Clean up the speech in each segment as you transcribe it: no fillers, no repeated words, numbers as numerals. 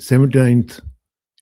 79th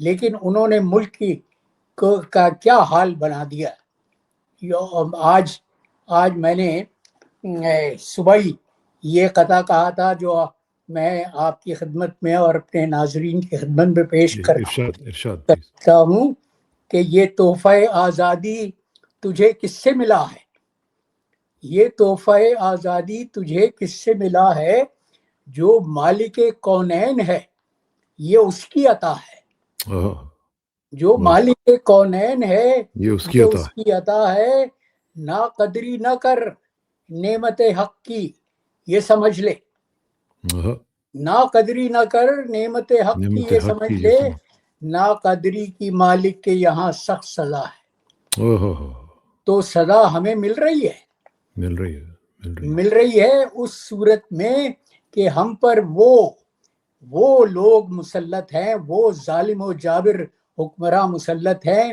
لیکن انہوں نے ملک کا کیا حال بنا دیا. آج میں نے صبح ہی یہ قطعہ کہا تھا جو میں آپ کی خدمت میں اور اپنے ناظرین کی خدمت میں پیش کرتا ہوں کہ یہ تحفہ آزادی تجھے کس سے ملا ہے. یہ تحفہ آزادی تجھے کس سے ملا ہے؟ جو مالک کونین ہے یہ اس کی عطا ہے. جو مالک کونین ہے یہ اس کی عطا ہے. نا قدری نہ کر نعمت حق کی، یہ سمجھ لے. نا قدری نہ کر نعمت حق کی، یہ سمجھ لے. نا قدری کی مالک کے یہاں سخت سزا ہے. تو سزا ہمیں مل رہی ہے، مل رہی ہے اس صورت میں کہ ہم پر وہ لوگ مسلط ہیں، وہ ظالم و جابر حکمراں مسلط ہیں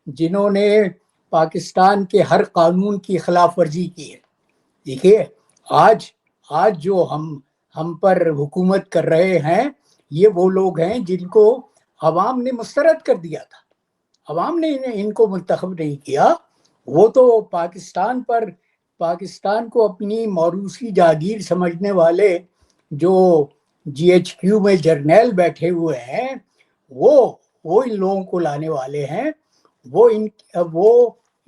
جنہوں نے پاکستان کے ہر قانون کی خلاف ورزی کی ہے. دیکھیے آج جو ہم پر حکومت کر رہے ہیں یہ وہ لوگ ہیں جن کو عوام نے مسترد کر دیا تھا. عوام نے ان کو منتخب نہیں کیا. وہ تو پاکستان کو اپنی موروثی جاگیر سمجھنے والے جو جی ایچ کیو میں جرنیل بیٹھے ہوئے ہیں وہ ان لوگوں کو لانے والے ہیں. وہ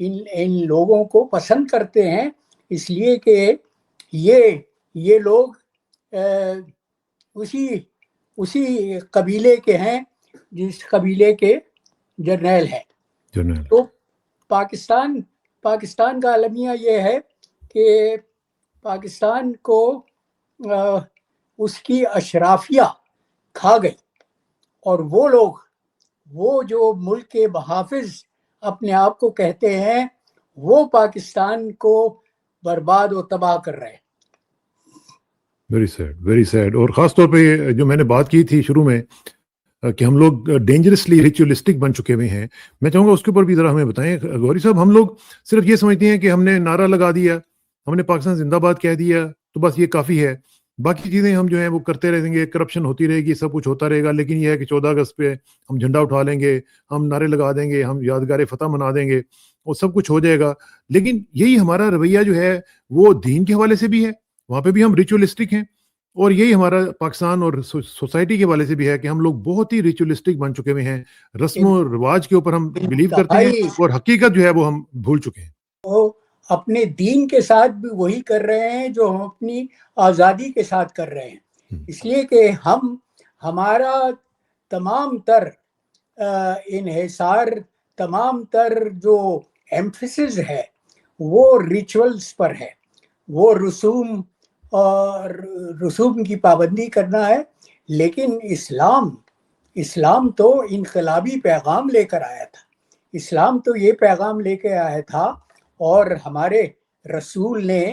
ان لوگوں کو پسند کرتے ہیں اس لیے کہ یہ لوگ اسی قبیلے کے ہیں جس قبیلے کے جرنیل ہیں. تو پاکستان کا المیہ یہ ہے کہ پاکستان کو اس کی اشرافیہ کھا گئی، اور وہ جو ملک کے محافظ اپنے آپ کو کہتے ہیں وہ پاکستان کو برباد و تباہ کر رہے ہیں. Very sad. اور خاص طور پہ جو میں نے بات کی تھی شروع میں کہ ہم لوگ ڈینجرسلی ریچولسٹک بن چکے ہوئے ہیں، میں چاہوں گا اس کے اوپر بھی ذرا ہمیں بتائیں گوری صاحب. ہم لوگ صرف یہ سمجھتے ہیں کہ ہم نے نعرہ لگا دیا، ہم نے پاکستان زندہ باد کہہ دیا تو بس یہ کافی ہے، باقی چیزیں ہم جو ہیں وہ کرتے رہیں گے، کرپشن ہوتی رہے گی، سب کچھ ہوتا رہے گا، لیکن یہ ہے کہ 14 اگست پہ ہم جھنڈا اٹھا لیں گے، ہم نعرے لگا دیں گے، ہم یادگار فتح منا دیں گے، وہ سب کچھ ہو جائے گا. لیکن یہی ہمارا رویہ جو ہے وہ دین کے حوالے سے بھی ہے، وہاں پہ بھی ہم ریچولسٹک ہیں، اور یہی ہمارا پاکستان اور سوسائٹی کے حوالے سے بھی ہے کہ ہم لوگ بہت ہی ریچولسٹک بن چکے ہوئے ہیں. رسم و رواج کے اوپر ہم بلیو کرتے ہیں اور حقیقت جو ہے وہ ہم بھول چکے ہیں. وہ اپنے دین کے ساتھ بھی وہی کر رہے ہیں جو ہم اپنی آزادی کے ساتھ کر رہے ہیں. اس لیے کہ ہمارا تمام تر انحصار، تمام تر جو ایمفیسس ہے وہ ریچولز پر ہے، وہ رسوم کی پابندی کرنا ہے. لیکن اسلام تو انقلابی پیغام لے کر آیا تھا. اسلام تو یہ پیغام لے کے آیا تھا، اور ہمارے رسول نے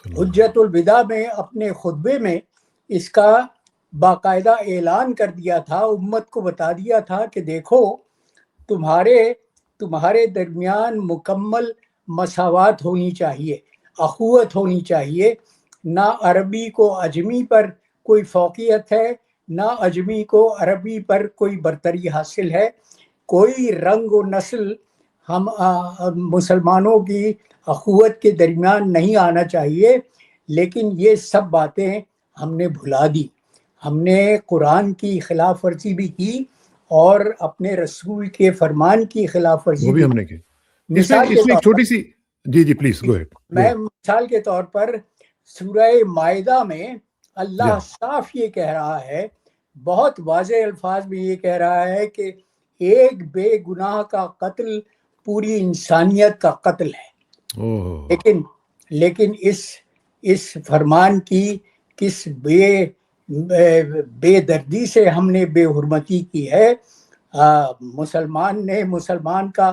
حجت الوداع میں اپنے خطبے میں اس کا باقاعدہ اعلان کر دیا تھا، امت کو بتا دیا تھا کہ دیکھو تمہارے درمیان مکمل مساوات ہونی چاہیے، اخوت ہونی چاہیے. نہ عربی کو عجمی پر کوئی فوقیت ہے، نہ عجمی کو عربی پر کوئی برتری حاصل ہے. کوئی رنگ و نسل ہم مسلمانوں کی اخوت کے درمیان نہیں آنا چاہیے. لیکن یہ سب باتیں ہم نے بھلا دی. ہم نے قرآن کی خلاف ورزی بھی کی اور اپنے رسول کے فرمان کی خلاف ورزی بھی ہم نے کی. مثال کے چھوٹی سی جی پلیز گو اہیڈ. میں مثال کے طور پر سورہ مائدہ میں اللہ صاف یہ کہہ رہا ہے، بہت واضح الفاظ میں یہ کہہ رہا ہے کہ ایک بے گناہ کا قتل پوری انسانیت کا قتل ہے. لیکن اس فرمان کی کس بے دردی سے ہم نے بے حرمتی کی ہے. مسلمان کا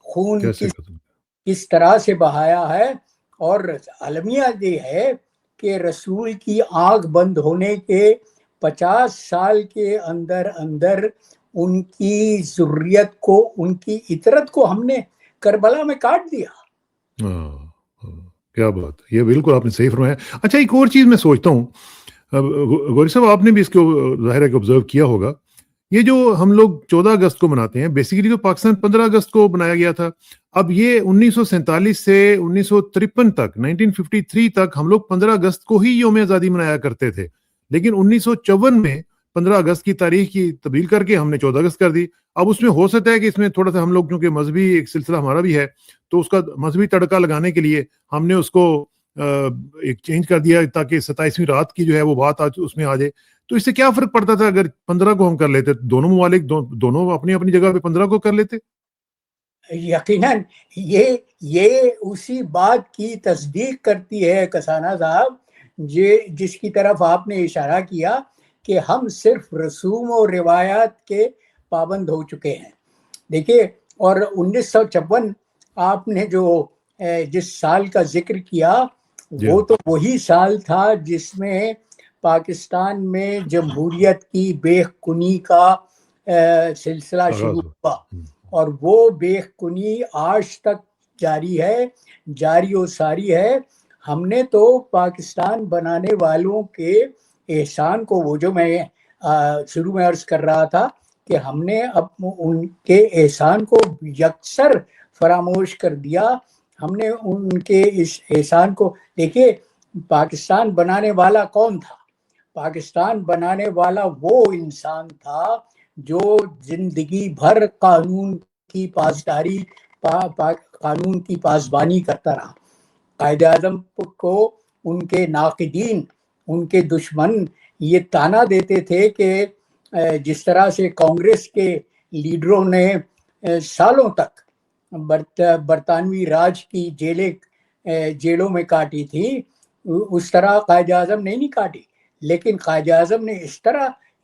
خون کس طرح سے بہایا ہے. اور المیہ یہ ہے کہ رسول کی آنکھ بند ہونے کے 50 سال کے اندر ان کی ذریت کو، ان کی عطرت کو ہم نے کربلا میں کاٹ دیا. کیا بات، یہ بالکل آپ نے صحیح فرمایا. اچھا ایک اور چیز میں سوچتا ہوں، غوری صاحب آپ نے بھی اس کو ظاہر ہے کہ آبزرو کیا ہوگا یہ جو ہم لوگ 14 اگست کو مناتے ہیں، بیسیکلی تو پاکستان 15 اگست کو بنایا گیا تھا. اب یہ 1947 سے 1953 تک 1953 تک ہم لوگ 15 اگست کو ہی یوم آزادی منایا کرتے تھے. لیکن 1954 میں 15 اگست کی تاریخ کی تبدیل کر کے ہم نے 14 اگست کر دی. اب اس میں ہو سکتا ہے کہ اس میں تھوڑا سا ہم لوگ کیونکہ مذہبی ایک سلسلہ ہمارا بھی ہے تو اس کا مذہبی تڑکا لگانے کے لیے ہم نے اس کو ایک چینج کر دیا تاکہ 27ویں رات کی جو ہے وہ بات اس میں آ جائے. تو اس سے کیا فرق پڑتا تھا اگر 15 کو ہم کر لیتے؟ دونوں ممالک دونوں اپنی اپنی جگہ پہ 15 کو کر لیتے. یقیناً یہ اسی بات کی تصدیق کرتی ہے کسانہ صاحب جس کی طرف آپ نے اشارہ کیا کہ ہم صرف رسوم و روایات کے پابند ہو چکے ہیں. دیکھیے، اور 1956 آپ نے جس سال کا ذکر کیا وہ تو وہی سال تھا جس میں پاکستان میں جمہوریت کی بیخ کنی کا سلسلہ شروع ہوا، اور وہ بیخ کنی آج تک جاری ہے، جاری و ساری ہے. ہم نے تو پاکستان بنانے والوں کے احسان کو، وہ جو میں شروع میں عرض کر رہا تھا کہ ہم نے اب ان کے احسان کو یکسر فراموش کر دیا. ہم نے ان کے اس احسان کو، دیکھیے پاکستان بنانے والا کون تھا؟ پاکستان بنانے والا وہ انسان تھا جو زندگی بھر قانون کی پاسداری قانون کی پاسبانی کرتا رہا. قائد اعظم کو ان کے ناقدین، ان کے دشمن یہ تانا دیتے تھے کہ جس طرح سے کانگریس کے لیڈروں نے سالوں تک برطانوی راج کی جیلوں میں کاٹی تھی، اس طرح قائد اعظم نے نہیں کاٹی. لیکن قائد اعظم نے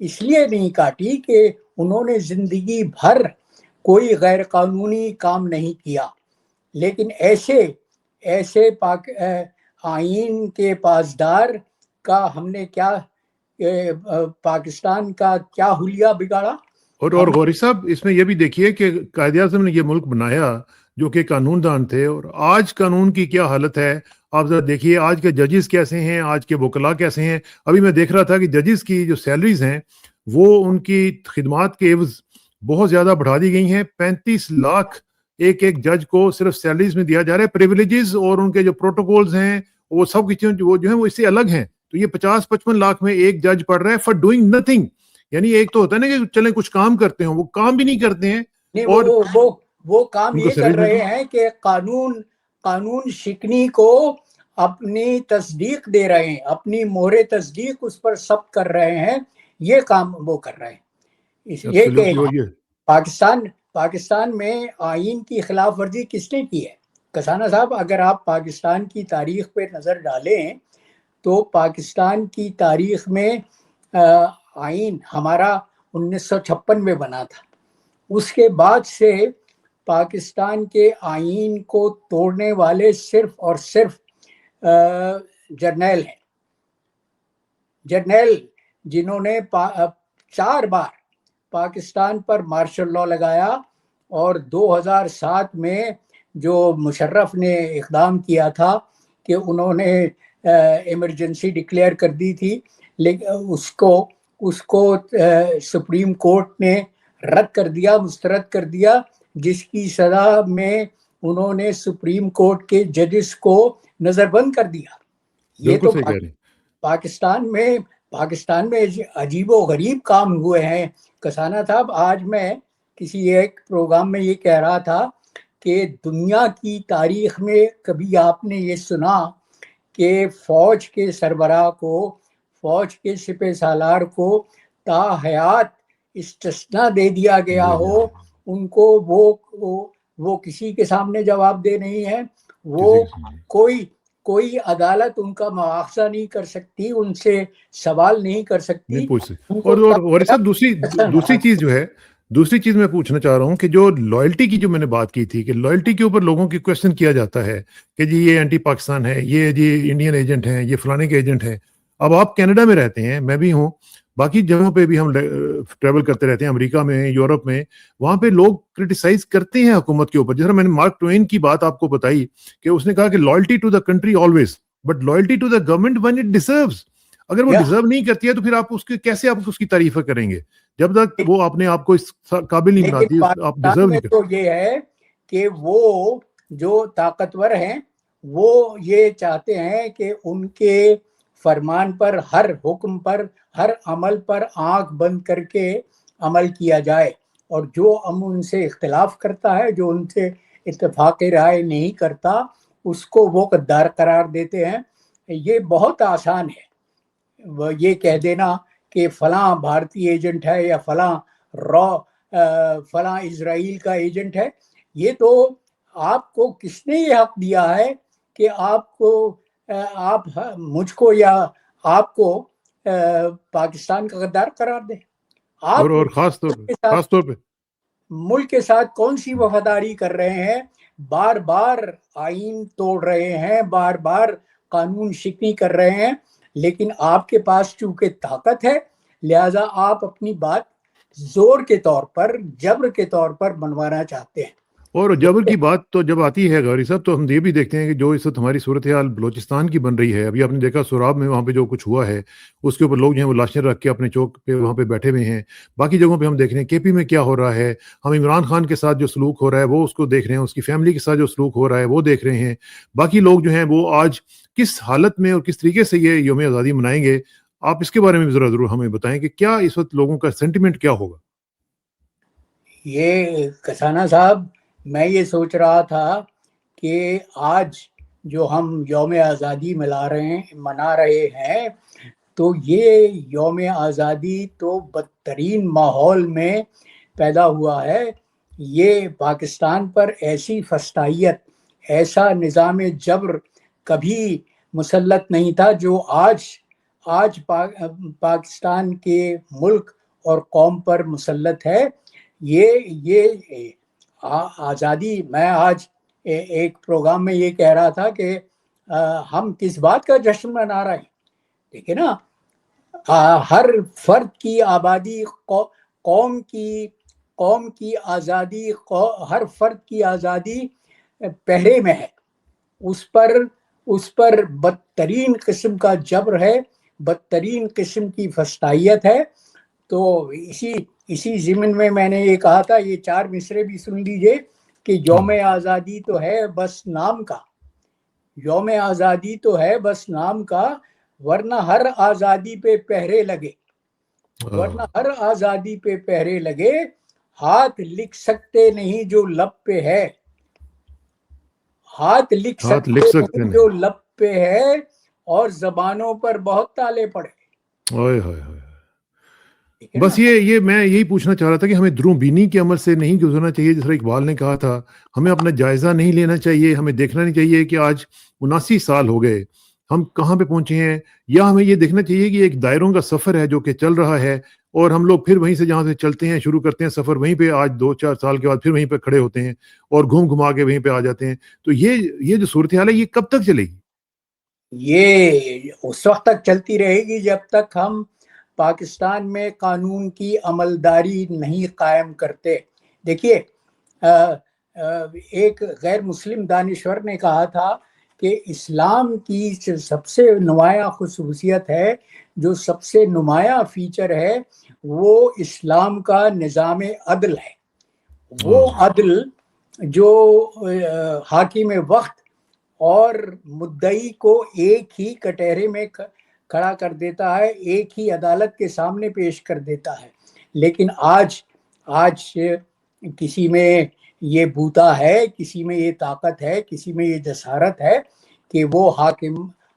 اس لیے نہیں کاٹی کہ انہوں نے زندگی بھر کوئی غیر قانونی کام نہیں کیا. لیکن ایسے آئین کے پاسدار کا ہم نے کیا پاکستان کا کیا حلیہ بگاڑا. اور غوری صاحب، اس میں یہ بھی دیکھیے کہ قائد اعظم نے یہ ملک بنایا جو کہ قانون دان تھے، اور آج قانون کی کیا حالت ہے آپ ذرا دیکھیے. آج کے ججز کیسے ہیں، آج کے وکلاء کیسے ہیں. ابھی میں دیکھ رہا تھا کہ ججز کی جو سیلریز ہیں وہ ان کی خدمات کے عوض بہت زیادہ بڑھا دی گئی ہیں. 35 لاکھ ایک جج کو صرف سیلریز میں دیا جا رہا ہے. پریویلیجز اور ان کے جو پروٹوکولز ہیں وہ سب کی وہ جو ہیں وہ اس سے الگ ہیں. تو یہ 50-55 لاکھ میں ایک جج پڑھ رہا ہے فار ڈوئنگ نتھنگ. یعنی ایک تو ہوتا ہے نا کہ چلیں کچھ کام کرتے ہیں، وہ کام بھی نہیں کرتے ہیں. اور وہ کام یہ کر رہے ہیں کہ قانون شکنی کو اپنی تصدیق دے رہے ہیں، اپنی مہر تصدیق اس پر ثبت کر رہے ہیں. یہ کام وہ کر رہے ہیں. یہ کہ پاکستان میں آئین کی خلاف ورزی کس نے کی ہے؟ کسانہ صاحب، اگر آپ پاکستان کی تاریخ پہ نظر ڈالیں تو پاکستان کی تاریخ میں آئین ہمارا 1956 میں بنا تھا. اس کے بعد سے پاکستان کے آئین کو توڑنے والے صرف اور صرف جرنیل ہیں. جرنیل جنہوں نے 4 بار پاکستان پر مارشل لاء لگایا، اور 2007 میں جو مشرف نے اقدام کیا تھا کہ انہوں نے ایمرجنسی ڈکلیئر کر دی تھی، لیکن اس کو سپریم کورٹ نے رد کر دیا، مسترد کر دیا، جس کی سزا میں انہوں نے سپریم کورٹ کے ججز کو نظر بند کر دیا. یہ تو پاکستان میں عجیب و غریب کام ہوئے ہیں. کسانہ صاحب، آج میں کسی ایک پروگرام میں یہ کہہ رہا تھا کہ دنیا کی تاریخ میں کبھی آپ نے یہ سنا کہ فوج کے سربراہ کو، فوج کے سپہ سالار کو تا حیات استثناء دے دیا گیا ہو؟ ان کو وہ کسی کے سامنے جواب دہ نہیں ہے. وہ کوئی عدالت ان کا مواخذہ نہیں کر سکتی، ان سے سوال نہیں کر سکتی. اور صاحب دوسری چیز میں پوچھنا چاہ رہا ہوں کہ جو لائلٹی کی جو میں نے بات کی تھی کہ لائلٹی کے اوپر لوگوں کی کوشچن کیا جاتا ہے کہ جی یہ اینٹی پاکستان ہے، یہ جی انڈین ایجنٹ ہیں، یہ فلانے کے ایجنٹ ہیں. اب آپ کینیڈا میں رہتے ہیں، میں بھی ہوں، باقی جگہوں پہ بھی ہم ٹریول کرتے رہتے ہیں، امریکہ میں، یورپ میں، وہاں پہ لوگ کرٹیسائز کرتے ہیں حکومت کے اوپر. جیسا میں نے مارک ٹوین کی بات آپ کو بتائی کہ اس نے کہا کہ loyalty to the country always but loyalty to the government when it deserves. اگر وہ یا ڈیزرو نہیں کرتی ہے تو پھر آپ اس کے کیسے آپ اس کی تعریف کریں گے جب تک وہ اپنے آپ کو اس قابل نہیں لیکن بناتی، آپ پاکستان ڈیزرو میں نہیں کرتے. تو یہ ہے کہ وہ جو طاقتور ہیں وہ یہ چاہتے ہیں کہ ان کے فرمان پر، ہر حکم پر، ہر عمل پر آنکھ بند کر کے عمل کیا جائے، اور جو ان سے اختلاف کرتا ہے، جو ان سے اتفاق رائے نہیں کرتا، اس کو وہ غدار قرار دیتے ہیں. یہ بہت آسان ہے وہ یہ کہہ دینا کہ فلاں بھارتی ایجنٹ ہے یا فلاں فلاں اسرائیل کا ایجنٹ ہے. یہ تو آپ کو کس نے یہ حق دیا ہے کہ آپ مجھ کو یا آپ کو پاکستان کا غدار قرار دیں؟ آپ اور خاص طور پہ ملک کے ساتھ کون سی وفاداری کر رہے ہیں؟ بار بار آئین توڑ رہے ہیں، بار بار قانون شکنی کر رہے ہیں، لیکن آپ کے پاس چونکہ طاقت ہے لہذا آپ اپنی بات زور کے طور پر، جبر کے طور پر منوانا چاہتے ہیں. اور جبر کی بات تو جب آتی ہے غوری صاحب تو ہم یہ بھی دیکھتے ہیں کہ جو اس وقت ہماری صورتحال بلوچستان کی بن رہی ہے. ابھی آپ نے دیکھا سوراب میں وہاں پہ جو کچھ ہوا ہے اس کے اوپر لوگ جو ہیں وہ لاشیں رکھ کے اپنے چوک پہ وہاں پہ بیٹھے ہوئے ہیں. باقی جگہوں پہ ہم دیکھ رہے ہیں کے پی میں کیا ہو رہا ہے. ہم عمران خان کے ساتھ جو سلوک ہو رہا ہے وہ اس کو دیکھ رہے ہیں، اس کی فیملی کے ساتھ جو سلوک ہو رہا ہے وہ دیکھ رہے ہیں. باقی لوگ جو ہیں وہ آج کس حالت میں اور کس طریقے سے یہ یوم آزادی منائیں گے، آپ اس کے بارے میں بھی ضرور ہمیں بتائیں کہ کیا اس وقت لوگوں کا سینٹیمنٹ کیا ہوگا. یہ کسانہ صاحب، میں یہ سوچ رہا تھا کہ آج جو ہم یوم آزادی منا رہے ہیں تو یہ یوم آزادی تو بدترین ماحول میں پیدا ہوا ہے. یہ پاکستان پر ایسی فسطائیت، ایسا نظام جبر کبھی مسلط نہیں تھا جو آج پاکستان کے ملک اور قوم پر مسلط ہے. یہ آزادی، میں آج ایک پروگرام میں یہ کہہ رہا تھا کہ ہم کس بات کا جشن منا رہے ہیں. دیکھیں نا، ہر فرد کی آبادی، قوم کی آزادی، ہر فرد کی آزادی پہرے میں ہے. اس پر بدترین قسم کا جبر ہے، بدترین قسم کی فسطائیت ہے. تو اسی ضمن میں نے یہ کہا تھا، یہ 4 مصرے بھی سن لیجئے کہ یوم آزادی تو ہے بس نام کا، یوم آزادی تو ہے بس نام کا، ورنہ ہر آزادی پہ پہرے لگے، ورنہ ہر آزادی پہ پہرے لگے. ہاتھ لکھ سکتے نہیں جو لب پہ ہے، ہاتھ لکھ سکتے نہیں جو لب پہ ہے، اور زبانوں پر بہت تالے پڑے. بس یہ میں یہی پوچھنا چاہ رہا تھا کہ ہمیں دروں بینی کے عمل سے نہیں گزرنا چاہیے. جس طرح اقبال نے کہا تھا، ہمیں اپنا جائزہ نہیں لینا چاہیے، ہمیں دیکھنا نہیں چاہیے کہ آج 79 سال ہو گئے ہم کہاں پہ پہنچے ہیں، یا ہمیں یہ دیکھنا چاہیے کہ ایک دائروں کا سفر ہے جو کہ چل رہا ہے، اور ہم لوگ پھر وہیں سے جہاں سے چلتے ہیں شروع کرتے ہیں سفر، وہیں پہ آج 2-4 سال کے بعد پھر وہیں پہ کھڑے ہوتے ہیں اور گھما کے وہیں پہ آ جاتے ہیں. تو یہ جو صورتحال ہے یہ کب تک چلے گی؟ یہ اس وقت تک چلتی رہے گی جب تک ہم پاکستان میں قانون کی عملداری نہیں قائم کرتے. دیکھیے، ایک غیر مسلم دانشور نے کہا تھا کہ اسلام کی سب سے نمایاں خصوصیت ہے، جو سب سے نمایاں فیچر ہے، وہ اسلام کا نظام عدل ہے. وہ عدل جو حاکم وقت اور مدعی کو ایک ہی کٹہرے میں کھڑا کر دیتا ہے، ایک ہی عدالت کے سامنے پیش کر دیتا ہے. لیکن آج کسی میں یہ بوتا ہے، کسی میں یہ طاقت ہے، کسی میں یہ جسارت ہے کہ وہ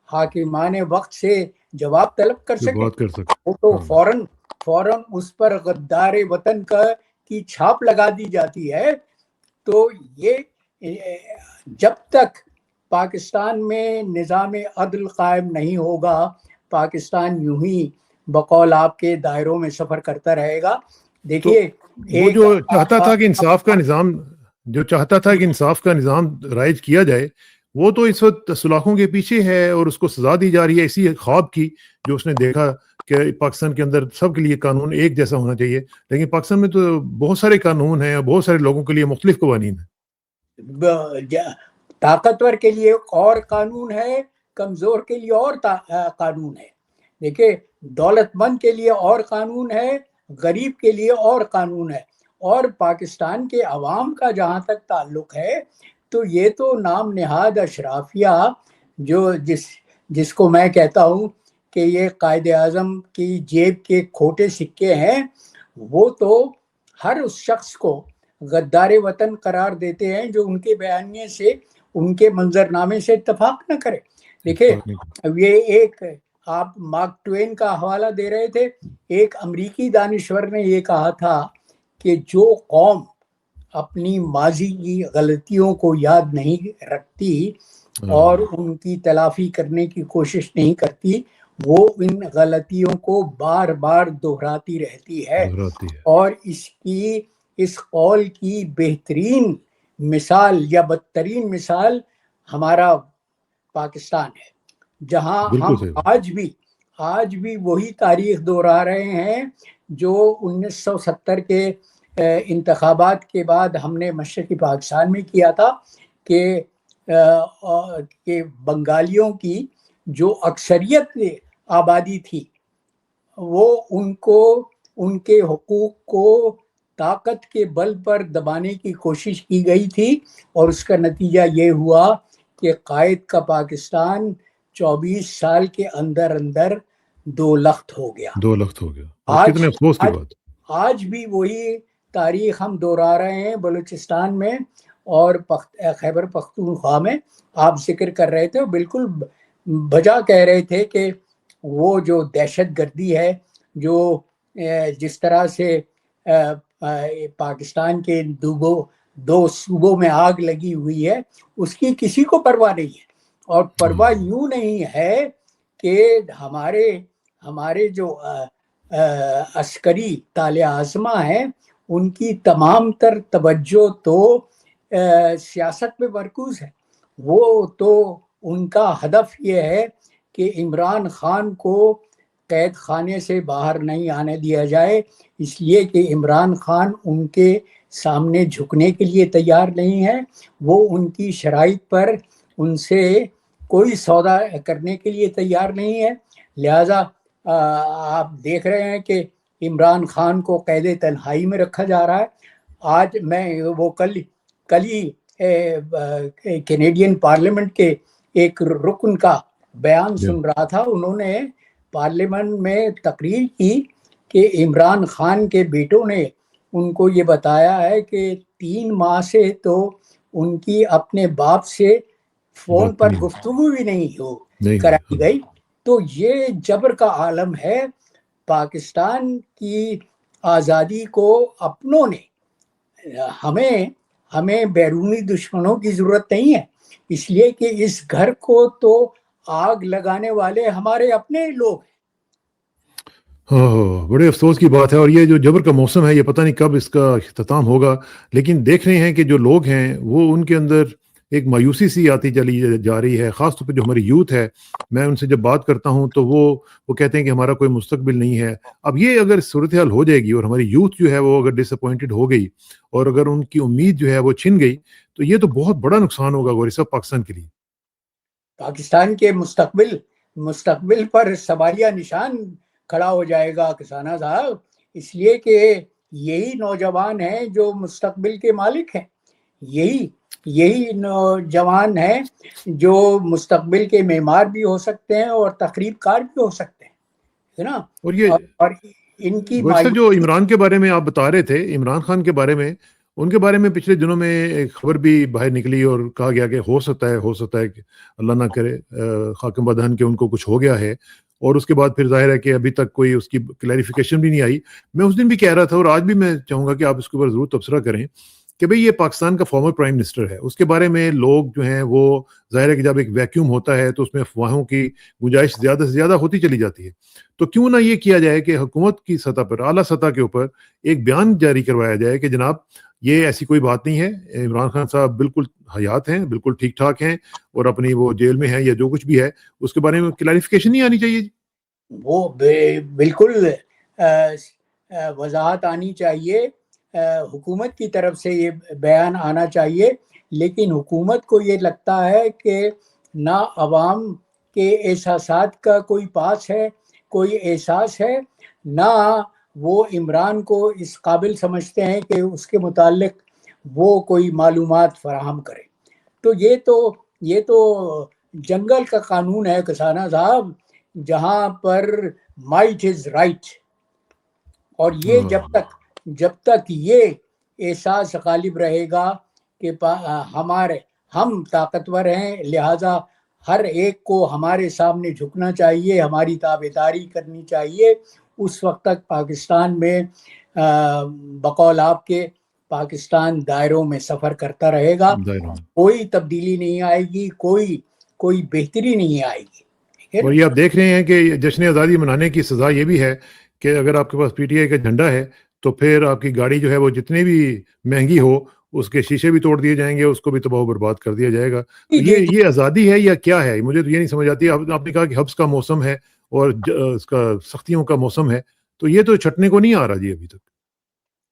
حاکمان وقت سے جواب طلب کر سکے. وہ تو فوراً اس پر غدار وطن کی چھاپ لگا دی جاتی ہے. تو یہ جب تک پاکستان میں نظام عدل قائم نہیں ہوگا، پاکستان یوں ہی بقول آپ کے دائروں میں سفر کرتا رہے گا. دیکھیے، وہ جو چاہتا تھا کہ انصاف کا نظام رائج کیا جائے، وہ تو اس وقت سلاخوں کے پیچھے ہے اور اس کو سزا دی جا رہی ہے اسی خواب کی جو اس نے دیکھا کہ پاکستان کے اندر سب کے لیے قانون ایک جیسا ہونا چاہیے. لیکن پاکستان میں تو بہت سارے قانون ہیں، بہت سارے لوگوں کے لیے مختلف قوانین ہیں. طاقتور کے لیے اور قانون ہے، کمزور کے لیے اور قانون ہے. دیکھیں دولت مند کے لیے اور قانون ہے، غریب کے لیے اور قانون ہے، اور پاکستان کے عوام کا جہاں تک تعلق ہے تو یہ تو نام نہاد اشرافیہ جو جس کو میں کہتا ہوں کہ یہ قائد اعظم کی جیب کے کھوٹے سکے ہیں، وہ تو ہر اس شخص کو غدار وطن قرار دیتے ہیں جو ان کے بیانیے سے، ان کے منظرنامے سے اتفاق نہ کرے. دیکھیں یہ ایک آپ مارک ٹوین کا حوالہ دے رہے تھے، ایک امریکی دانشور نے یہ کہا تھا کہ جو قوم اپنی ماضی کی غلطیوں کو یاد نہیں رکھتی اور ان کی تلافی کرنے کی کوشش نہیں کرتی، وہ ان غلطیوں کو بار بار دہراتی رہتی ہے. اور اس قول کی بہترین مثال یا بدترین مثال ہمارا پاکستان ہے، جہاں ہم آج بھی وہی تاریخ دہرا رہے ہیں جو 1970 کے انتخابات کے بعد ہم نے مشرقی پاکستان میں کیا تھا کہ بنگالیوں کی جو اکثریت آبادی تھی وہ ان کے حقوق کو طاقت کے بل پر دبانے کی کوشش کی گئی تھی، اور اس کا نتیجہ یہ ہوا کہ قائد کا پاکستان 24 سال کے اندر 2 لخت ہو گیا. کتنے افسوس کی بات. آج بھی وہی تاریخ ہم دہرا رہے ہیں بلوچستان میں اور خیبر پختونخوا میں. آپ ذکر کر رہے تھے، بالکل بجا کہہ رہے تھے کہ وہ جو دہشت گردی ہے جو جس طرح سے پاکستان کے 2 صوبوں میں آگ لگی ہوئی ہے، اس کی کسی کو پرواہ نہیں ہے. اور پرواہ یوں نہیں ہے کہ ہمارے جو عسکری طالع عظمہ ہیں ان کی تمام تر توجہ تو سیاست پہ مرکوز ہے. وہ تو ان کا ہدف یہ ہے کہ عمران خان کو قید خانے سے باہر نہیں آنے دیا جائے، اس لیے کہ عمران خان ان کے سامنے جھکنے کے لیے تیار نہیں ہے، وہ ان کی شرائط پر ان سے کوئی سودا کرنے کے لیے تیار نہیں ہے. لہذا آپ دیکھ رہے ہیں کہ عمران خان کو قید تنہائی میں رکھا جا رہا ہے. آج میں وہ کل ہی کینیڈین پارلیمنٹ کے ایک رکن کا بیان سن رہا تھا. انہوں نے پارلیمنٹ میں تقریر کی کہ عمران خان کے بیٹوں نے ان کو یہ بتایا ہے کہ 3 ماہ سے تو ان کی اپنے باپ سے فون پر گفتگو بھی نہیں کرائی گئی. تو یہ جبر کا عالم ہے. پاکستان کی آزادی کو اپنوں نے، ہمیں بیرونی دشمنوں کی ضرورت نہیں ہے، اس لیے کہ اس گھر کو تو آگ لگانے والے ہمارے اپنے لوگ ہیں. بڑے افسوس کی بات ہے. اور یہ جو جبر کا موسم ہے، یہ پتہ نہیں کب اس کا اختتام ہوگا. لیکن دیکھ رہے ہیں کہ جو لوگ ہیں وہ ان کے اندر ایک مایوسی سی آتی چلی جا رہی ہے، خاص طور پہ جو ہماری یوتھ ہے. میں ان سے جب بات کرتا ہوں تو وہ کہتے ہیں کہ ہمارا کوئی مستقبل نہیں ہے. اب یہ اگر صورتحال ہو جائے گی اور ہماری یوتھ جو ہے وہ اگر ڈس اپوائنٹڈ ہو گئی اور اگر ان کی امید جو ہے وہ چھن گئی تو یہ تو بہت بڑا نقصان ہوگا گوری صاحب پاکستان کے لیے. پاکستان کے مستقبل پر سوالیہ نشان کھڑا ہو جائے گا کسانہ صاحب، اس لیے کہ یہی نوجوان ہیں جو مستقبل کے مالک ہیں. یہی نوجوان ہیں جو مستقبل کے معمار بھی ہو سکتے ہیں اور تخریب کار بھی ہو سکتے ہیں، ہے نا. اور ان کی جو عمران کے بارے میں آپ بتا رہے تھے، عمران خان کے بارے میں، ان کے بارے میں پچھلے دنوں میں ایک خبر بھی باہر نکلی اور کہا گیا کہ ہو سکتا ہے کہ اللہ نہ کرے خاکم بدہن کہ ان کو کچھ ہو گیا ہے. اور اس کے بعد پھر ظاہر ہے کہ ابھی تک کوئی اس کی کلیریفیکیشن بھی نہیں آئی. میں اس دن بھی کہہ رہا تھا اور آج بھی میں چاہوں گا کہ آپ اس کے اوپر ضرور تبصرہ کریں کہ بھئی یہ پاکستان کا فارمر پرائم منسٹر ہے. اس کے بارے میں لوگ جو ہیں وہ ظاہر ہے کہ جب ایک ویکیوم ہوتا ہے تو اس میں افواہوں کی گنجائش زیادہ سے زیادہ ہوتی چلی جاتی ہے. تو کیوں نہ یہ کیا جائے کہ حکومت کی سطح پر، اعلیٰ سطح کے اوپر ایک بیان جاری کروایا جائے کہ جناب یہ ایسی کوئی بات نہیں ہے، عمران خان صاحب بالکل حیات ہیں، بالکل ٹھیک ٹھاک ہیں اور اپنی وہ جیل میں ہیں یا جو کچھ بھی ہے اس کے بارے میں کلیریفیکیشن نہیں آنی چاہیے. وہ بالکل وضاحت آنی چاہیے، حکومت کی طرف سے یہ بیان آنا چاہیے. لیکن حکومت کو یہ لگتا ہے کہ نہ عوام کے احساسات کا کوئی پاس ہے، کوئی احساس ہے، نہ وہ عمران کو اس قابل سمجھتے ہیں کہ اس کے متعلق وہ کوئی معلومات فراہم کرے۔ تو یہ تو جنگل کا قانون ہے کسانہ صاحب، جہاں پر مائٹ از رائٹ، اور یہ جب تک یہ احساس غالب رہے گا کہ ہم طاقتور ہیں، لہذا ہر ایک کو ہمارے سامنے جھکنا چاہیے، ہماری تابعداری کرنی چاہیے، اس وقت تک پاکستان میں بقول آپ کے پاکستان دائروں میں سفر کرتا رہے گا، کوئی تبدیلی نہیں آئے گی، کوئی بہتری نہیں آئے گی۔ اور یہ آپ دیکھ رہے ہیں کہ جشن آزادی منانے کی سزا یہ بھی ہے کہ اگر آپ کے پاس پی ٹی آئی کا جھنڈا ہے تو پھر آپ کی گاڑی جو ہے وہ جتنی بھی مہنگی ہو اس کے شیشے بھی توڑ دیے جائیں گے، اس کو بھی تباہ و برباد کر دیا جائے گا۔ یہ آزادی ہے یا کیا ہے؟ مجھے تو یہ نہیں سمجھ آتی۔ آپ نے کہا کہ حبس کا موسم ہے اور اس کا سختیوں کا موسم ہے، تو یہ تو چھٹنے کو نہیں آ رہا جی ابھی تک۔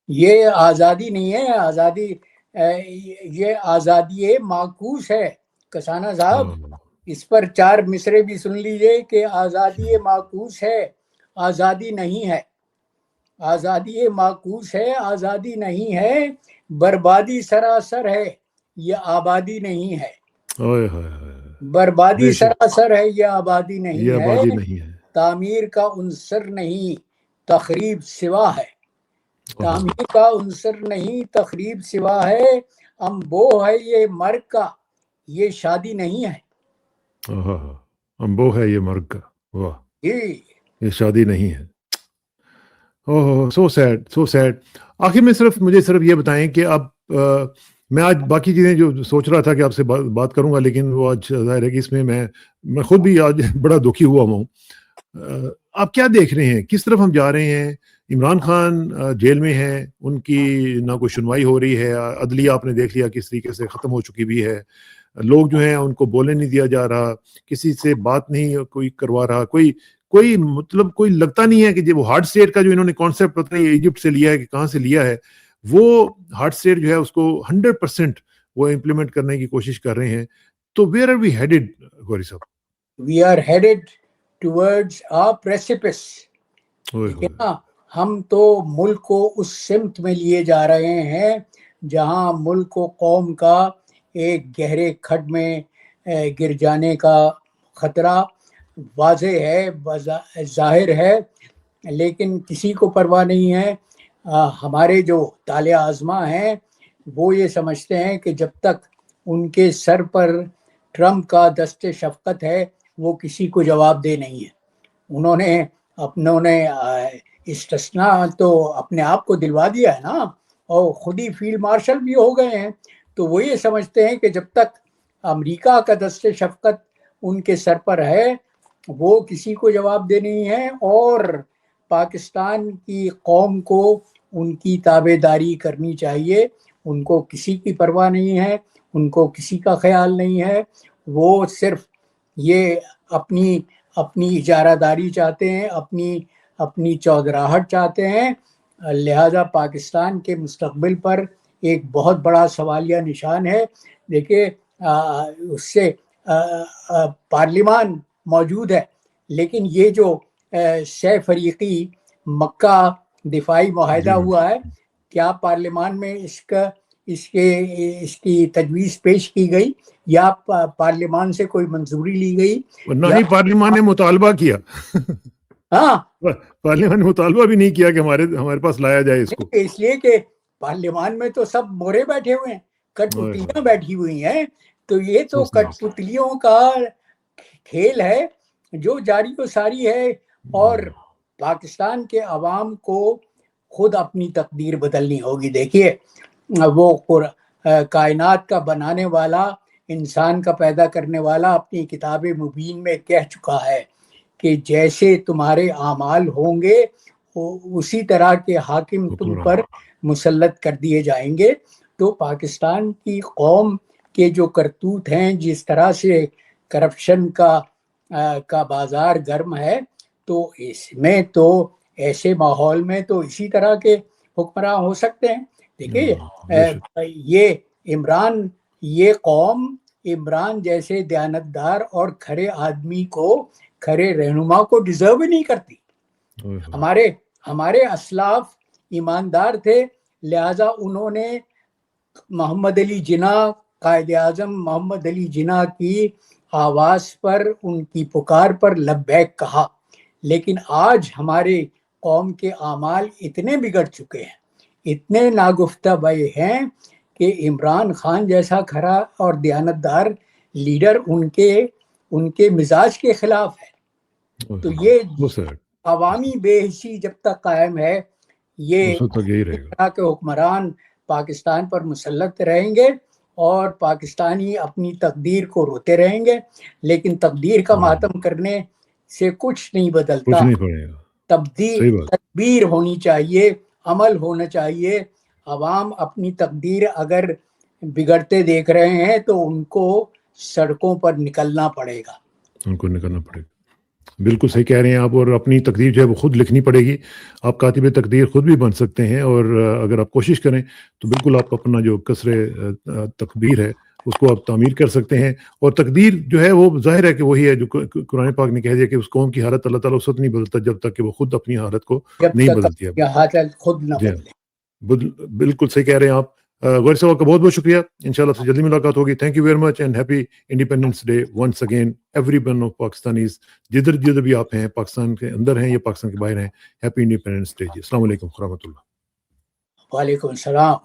یہ آزادی نہیں ہے، یہ آزادی معکوس ہے کسانہ صاحب۔ اس پر 4 مصرے بھی سن لیجئے کہ آزادی معکوس ہے، آزادی نہیں ہے، آزادی معکوس ہے، آزادی نہیں ہے، بربادی سراسر ہے، یہ آبادی نہیں ہے۔ بربادی سراسر ہے، یہ آبادی نہیں ہے۔ تعمیر کا عنصر نہیں، تخریب سوا ہے، تعمیر کا عنصر نہیں، تخریب سوا ہے۔ امبو ہے یہ مرگ کا، یہ شادی نہیں ہے۔ امبو ہے یہ مرگ کا، واہ، یہ شادی نہیں ہے۔ سو سیڈ، سو سیڈ۔ آخر میں مجھے صرف یہ بتائیں کہ اب میں آج باقی چیزیں جو سوچ رہا تھا کہ آپ سے بات کروں گا، لیکن وہ آج ظاہر ہے کہ اس میں میں خود بھی آج بڑا دکھی ہوا ہوں۔ آپ کیا دیکھ رہے ہیں؟ کس طرف ہم جا رہے ہیں؟ عمران خان جیل میں ہیں، ان کی نہ کوئی سنوائی ہو رہی ہے، عدلیہ آپ نے دیکھ لیا کس طریقے سے ختم ہو چکی بھی ہے، لوگ جو ہیں ان کو بولنے نہیں دیا جا رہا، کسی سے بات نہیں کوئی کروا رہا، کوئی مطلب کوئی لگتا نہیں ہے کہ وہ ہارڈ اسٹیٹ کا جو انہوں نے کانسیپٹ پتہ نہیں ایجپٹ سے لیا ہے کہ کہاں سے لیا ہے، وہ ہارڈ اسٹیٹ جو ہے اس کو 100% وہ امپلیمنٹ کرنے کی کوشش کر رہے ہیں۔ تو where are we headed Ghauri صاحب؟ We are headed towards a precipice. ہم تو ملک کو اس سمت میں لیے جا رہے ہیں جہاں ملک و قوم کا ایک گہرے کھڈ میں گر جانے کا خطرہ واضح ہے، ظاہر ہے، لیکن کسی کو پرواہ نہیں ہے۔ ہمارے جو طالع آزما ہیں وہ یہ سمجھتے ہیں کہ جب تک ان کے سر پر ٹرمپ کا دست شفقت ہے وہ کسی کو جواب دہ نہیں ہے۔ انہوں نے استثناء تو اپنے آپ کو دلوا دیا ہے نا، اور خود ہی فیلڈ مارشل بھی ہو گئے ہیں۔ تو وہ یہ سمجھتے ہیں کہ جب تک امریکہ کا دست شفقت ان کے سر پر ہے وہ کسی کو جواب دہ نہیں ہے، اور پاکستان کی قوم کو ان کی تابع داری کرنی چاہیے۔ ان کو کسی کی پرواہ نہیں ہے، ان کو کسی کا خیال نہیں ہے، وہ صرف یہ اپنی اجارہ داری چاہتے ہیں، اپنی چودراہٹ چاہتے ہیں۔ لہذا پاکستان کے مستقبل پر ایک بہت بڑا سوالیہ نشان ہے۔ دیکھیے اس سے پارلیمان موجود ہے، لیکن یہ جو 6 فریقی مکہ دفاعی معاہدہ ہوا ہے، کیا پارلیمان میں اس کی تجویز پیش کی گئی یا پارلیمان سے کوئی منظوری لی گئی؟ نہ ہی پارلیمان نے مطالبہ کیا۔ ہاں، پارلیمان نے مطالبہ بھی نہیں کیا کہ ہمارے پاس لایا جائے اس کو، اس لیے کہ پارلیمان میں تو سب مورے بیٹھے ہوئے ہیں، کٹ پتلیاں بیٹھی ہوئی ہیں۔ تو یہ تو کٹ پتلیوں کا کھیل ہے جو جاری و ساری ہے، اور پاکستان کے عوام کو خود اپنی تقدیر بدلنی ہوگی۔ دیکھیے وہ کائنات کا بنانے والا، انسان کا پیدا کرنے والا اپنی کتاب مبین میں کہہ چکا ہے کہ جیسے تمہارے اعمال ہوں گے اسی طرح کے حاکم تم پر مسلط کر دیے جائیں گے۔ تو پاکستان کی قوم کے جو کرتوت ہیں، جس طرح سے کرپشن کا بازار گرم ہے، تو اس میں تو ایسے ماحول میں تو اسی طرح کے حکمراں ہو سکتے ہیں۔ دیکھیے یہ عمران جیسے دیانتدار اور کھرے آدمی کو کھرے رہنما کو ڈیزرو ہی نہیں کرتی. ہمارے اسلاف ایماندار تھے, لہذا انہوں نے محمد علی جناح, قائد اعظم محمد علی جناح کی آواز پر, ان کی پکار پر لبیک کہا. لیکن آج ہمارے قوم کے اعمال اتنے بگڑ چکے ہیں, اتنے ناگفتہ بے ہیں کہ عمران خان جیسا کھرا اور دیانتدار لیڈر ان کے مزاج کے خلاف ہے. تو یہ عوامی بے حسی جب تک قائم ہے, یہ طرح کے حکمران پاکستان پر مسلط رہیں گے اور پاکستانی اپنی تقدیر کو روتے رہیں گے. لیکن تقدیر کا ماتم کرنے سے کچھ نہیں بدلتا. تدبیر ہونی چاہیے, عمل ہونا چاہیے. عوام اپنی تقدیر اگر بگڑتے دیکھ رہے ہیں تو ان کو سڑکوں پر نکلنا پڑے گا. بالکل صحیح کہہ رہے ہیں آپ, اور اپنی تقدیر جو ہے وہ خود لکھنی پڑے گی. آپ کاتب تقدیر خود بھی بن سکتے ہیں, اور اگر آپ کوشش کریں تو بالکل آپ اپنا جو قصر تقدیر ہے اس کو آپ تعمیر کر سکتے ہیں. اور تقدیر جو ہے وہ ظاہر ہے کہ وہی ہے جو قرآن پاک نے کہہ دیا کہ اس قوم کی حالت اللہ تعالیٰ اس وقت نہیں بدلتا جب تک کہ وہ خود اپنی حالت کو نہیں بدلتی ہے. خود نہ بالکل صحیح کہہ رہے ہیں آپ. غور صاحب کا بہت بہت شکریہ. انشاءاللہ سے جلدی ملاقات ہوگی. Thank you very much and happy Independence Day once again every one of Pakistanis, جدھر بھی آپ ہیں, پاکستان کے اندر ہیں یا پاکستان کے باہر ہیں, ہیپی انڈیپینڈنس ڈے. السلام علیکم ورحمۃ اللہ. وعلیکم السلام.